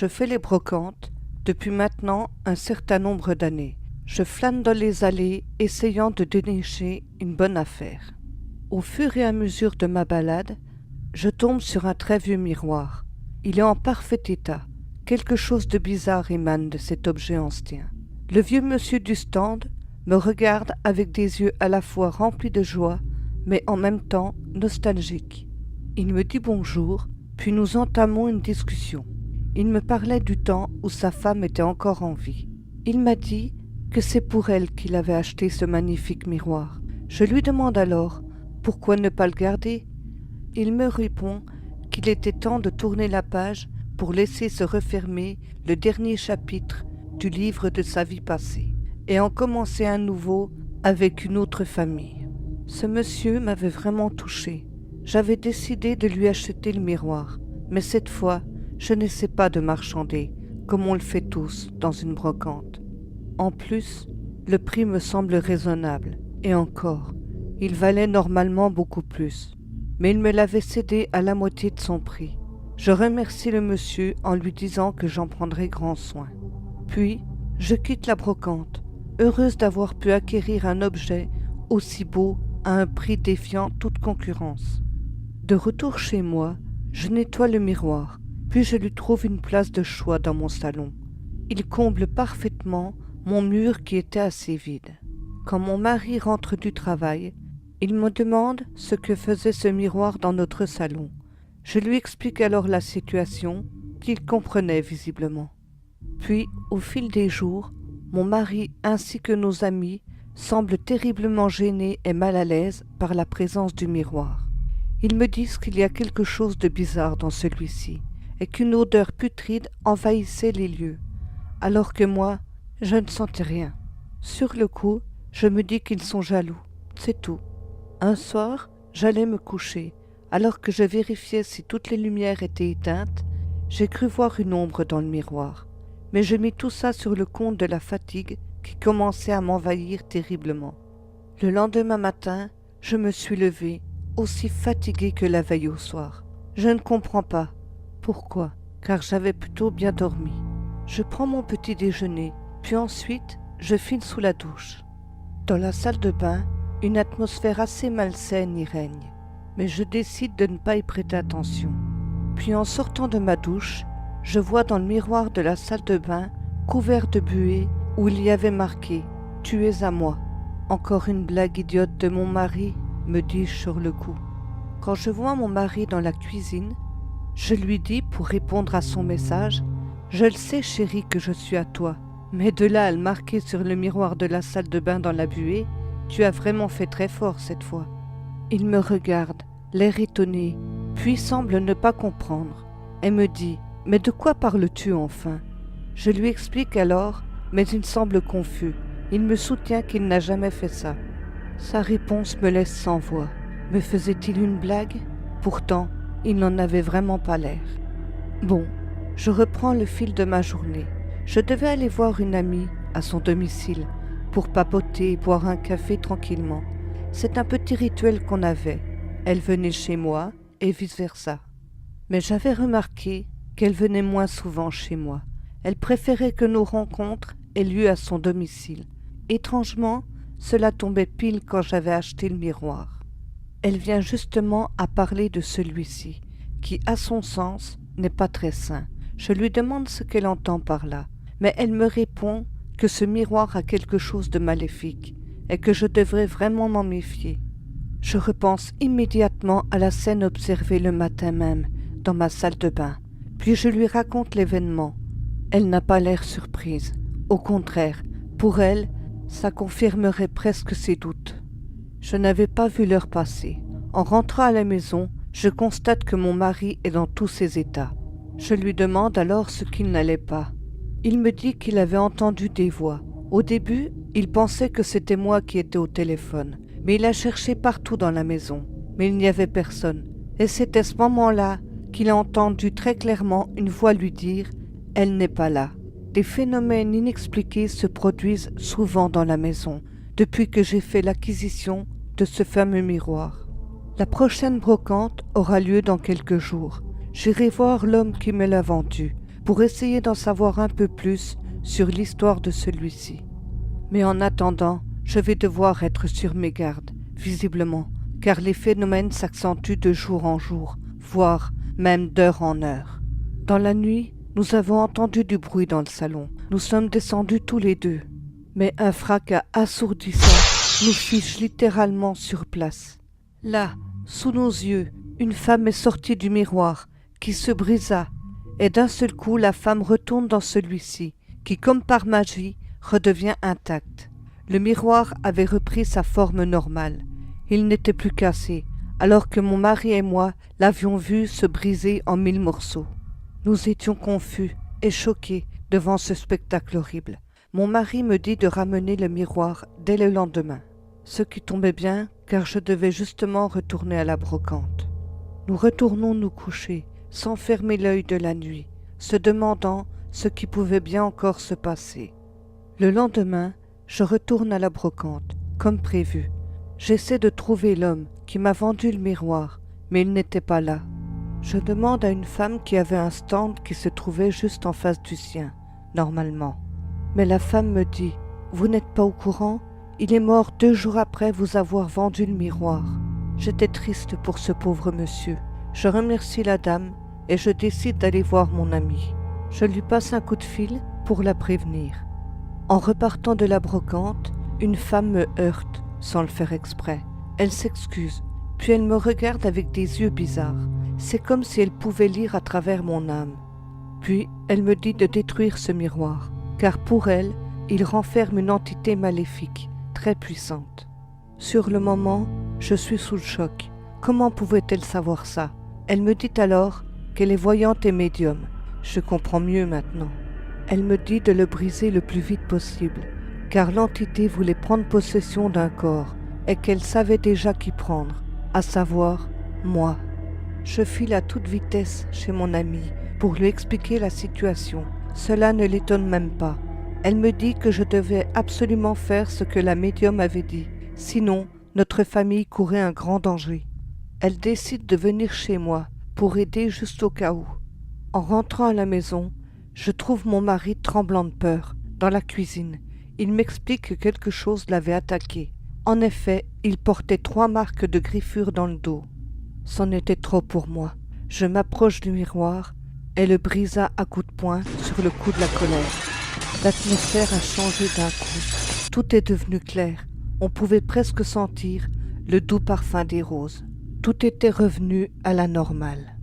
Je fais les brocantes depuis maintenant un certain nombre d'années. Je flâne dans les allées essayant de dénicher une bonne affaire. Au fur et à mesure de ma balade, je tombe sur un très vieux miroir. Il est en parfait état. Quelque chose de bizarre émane de cet objet ancien. Le vieux monsieur du stand me regarde avec des yeux à la fois remplis de joie, mais en même temps nostalgiques. Il me dit bonjour, puis nous entamons une discussion. Il me parlait du temps où sa femme était encore en vie. Il m'a dit que c'est pour elle qu'il avait acheté ce magnifique miroir. Je lui demande alors pourquoi ne pas le garder. Il me répond qu'il était temps de tourner la page pour laisser se refermer le dernier chapitre du livre de sa vie passée et en commencer un nouveau avec une autre famille. Ce monsieur m'avait vraiment touché. J'avais décidé de lui acheter le miroir, mais cette fois, je n'essaie pas de marchander, comme on le fait tous dans une brocante. En plus, le prix me semble raisonnable, et encore, il valait normalement beaucoup plus, mais il me l'avait cédé à la moitié de son prix. Je remercie le monsieur en lui disant que j'en prendrai grand soin. Puis, je quitte la brocante, heureuse d'avoir pu acquérir un objet aussi beau à un prix défiant toute concurrence. De retour chez moi, je nettoie le miroir, puis je lui trouve une place de choix dans mon salon. Il comble parfaitement mon mur qui était assez vide. Quand mon mari rentre du travail, il me demande ce que faisait ce miroir dans notre salon. Je lui explique alors la situation, qu'il comprenait visiblement. Puis, au fil des jours, mon mari ainsi que nos amis semblent terriblement gênés et mal à l'aise par la présence du miroir. Ils me disent qu'il y a quelque chose de bizarre dans celui-ci et qu'une odeur putride envahissait les lieux, alors que moi, je ne sentais rien. Sur le coup, je me dis qu'ils sont jaloux, c'est tout. Un soir, j'allais me coucher. Alors que je vérifiais si toutes les lumières étaient éteintes, j'ai cru voir une ombre dans le miroir. Mais je mis tout ça sur le compte de la fatigue qui commençait à m'envahir terriblement. Le lendemain matin, je me suis levé, aussi fatigué que la veille au soir. Je ne comprends pas. Pourquoi? Car j'avais plutôt bien dormi. Je prends mon petit déjeuner, puis ensuite, je file sous la douche. Dans la salle de bain, une atmosphère assez malsaine y règne. Mais je décide de ne pas y prêter attention. Puis en sortant de ma douche, je vois dans le miroir de la salle de bain, couvert de buée, où il y avait marqué « Tu es à moi ». Encore une blague idiote de mon mari, me dis-je sur le coup. Quand je vois mon mari dans la cuisine, je lui dis pour répondre à son message « Je le sais chérie que je suis à toi, mais de là à le marquer sur le miroir de la salle de bain dans la buée, tu as vraiment fait très fort cette fois ». Il me regarde, l'air étonné, puis semble ne pas comprendre, et me dit « Mais de quoi parles-tu enfin ?» Je lui explique alors, mais il semble confus. Il me soutient qu'il n'a jamais fait ça. Sa réponse me laisse sans voix. Me faisait-il une blague? Pourtant, il n'en avait vraiment pas l'air. Bon, je reprends le fil de ma journée. Je devais aller voir une amie à son domicile pour papoter et boire un café tranquillement. C'est un petit rituel qu'on avait. Elle venait chez moi et vice-versa. Mais j'avais remarqué qu'elle venait moins souvent chez moi. Elle préférait que nos rencontres aient lieu à son domicile. Étrangement, cela tombait pile quand j'avais acheté le miroir. Elle vient justement à parler de celui-ci, qui, à son sens, n'est pas très sain. Je lui demande ce qu'elle entend par là, mais elle me répond que ce miroir a quelque chose de maléfique et que je devrais vraiment m'en méfier. Je repense immédiatement à la scène observée le matin même, dans ma salle de bain, puis je lui raconte l'événement. Elle n'a pas l'air surprise. Au contraire, pour elle, ça confirmerait presque ses doutes. Je n'avais pas vu l'heure passer. En rentrant à la maison, je constate que mon mari est dans tous ses états. Je lui demande alors ce qu'il n'allait pas. Il me dit qu'il avait entendu des voix. Au début, il pensait que c'était moi qui étais au téléphone, mais il a cherché partout dans la maison. Mais il n'y avait personne. Et c'est à ce moment-là qu'il a entendu très clairement une voix lui dire « Elle n'est pas là ». Des phénomènes inexpliqués se produisent souvent dans la maison, depuis que j'ai fait l'acquisition de ce fameux miroir. La prochaine brocante aura lieu dans quelques jours. J'irai voir l'homme qui me l'a vendu, pour essayer d'en savoir un peu plus sur l'histoire de celui-ci. Mais en attendant, je vais devoir être sur mes gardes, visiblement, car les phénomènes s'accentuent de jour en jour, voire même d'heure en heure. Dans la nuit, nous avons entendu du bruit dans le salon. Nous sommes descendus tous les deux. Mais un fracas assourdissant nous fiche littéralement sur place. Là, sous nos yeux, une femme est sortie du miroir, qui se brisa, et d'un seul coup la femme retourne dans celui-ci, qui comme par magie redevient intact. Le miroir avait repris sa forme normale. Il n'était plus cassé, alors que mon mari et moi l'avions vu se briser en 1000 morceaux. Nous étions confus et choqués devant ce spectacle horrible. Mon mari me dit de ramener le miroir dès le lendemain, ce qui tombait bien car je devais justement retourner à la brocante. Nous retournons nous coucher, sans fermer l'œil de la nuit, se demandant ce qui pouvait bien encore se passer. Le lendemain, je retourne à la brocante, comme prévu. J'essaie de trouver l'homme qui m'a vendu le miroir, mais il n'était pas là. Je demande à une femme qui avait un stand qui se trouvait juste en face du sien, normalement. Mais la femme me dit « Vous n'êtes pas au courant ? Il est mort 2 jours après vous avoir vendu le miroir. » J'étais triste pour ce pauvre monsieur. Je remercie la dame et je décide d'aller voir mon amie. Je lui passe un coup de fil pour la prévenir. En repartant de la brocante, une femme me heurte sans le faire exprès. Elle s'excuse, puis elle me regarde avec des yeux bizarres. C'est comme si elle pouvait lire à travers mon âme. Puis elle me dit de détruire ce miroir, car pour elle, il renferme une entité maléfique, très puissante. Sur le moment, je suis sous le choc. Comment pouvait-elle savoir ça? Elle me dit alors qu'elle est voyante et médium. Je comprends mieux maintenant. Elle me dit de le briser le plus vite possible, car l'entité voulait prendre possession d'un corps et qu'elle savait déjà qui prendre, à savoir moi. Je file à toute vitesse chez mon amie pour lui expliquer la situation. Cela ne l'étonne même pas. Elle me dit que je devais absolument faire ce que la médium avait dit, sinon notre famille courait un grand danger. Elle décide de venir chez moi pour aider juste au cas où. En rentrant à la maison, je trouve mon mari tremblant de peur, dans la cuisine. Il m'explique que quelque chose l'avait attaqué. En effet, il portait 3 marques de griffures dans le dos. C'en était trop pour moi. Je m'approche du miroir et le brisa à coups de poing sur le coup de la colère. L'atmosphère a changé d'un coup. Tout est devenu clair. On pouvait presque sentir le doux parfum des roses. Tout était revenu à la normale.